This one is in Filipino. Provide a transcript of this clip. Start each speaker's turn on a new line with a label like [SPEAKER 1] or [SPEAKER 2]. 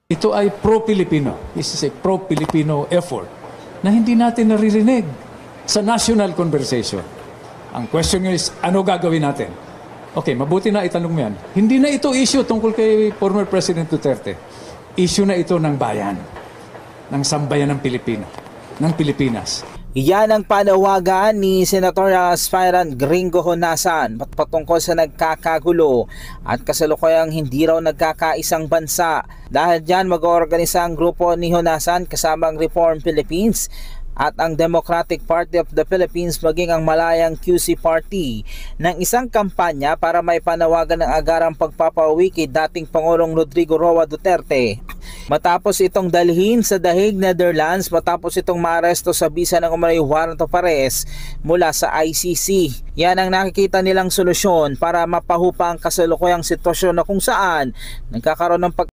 [SPEAKER 1] Ito ay pro-Filipino. This is a pro-Filipino effort na hindi natin naririnig sa national conversation. Ang question is, ano gagawin natin? Okay, mabuti na itanong mo yan. Hindi na ito issue tungkol kay former President Duterte. Issue na ito ng bayan, ng sambayan ng Pilipino, ng Pilipinas.
[SPEAKER 2] Yan ang panawagan ni Senator Aspirant Gringo Honasan patungkol sa nagkakagulo at kasalukuyang hindi raw nagkakaisang bansa. Dahil dyan mag-oorganisa ang grupo ni Honasan kasama ang Reform Philippines at ang Democratic Party of the Philippines maging ang Malayang QC Party ng isang kampanya para may panawagan ng agarang pagpapauwi kay dating Pangulong Rodrigo Roa Duterte. Matapos itong dalhin sa The Hague, Netherlands, matapos itong maaresto sa bisa ng umano'y warrant of arrest mula sa ICC. Yan ang nakikita nilang solusyon para mapahupa ang kasalukuyang sitwasyon na kung saan nagkakaroon ng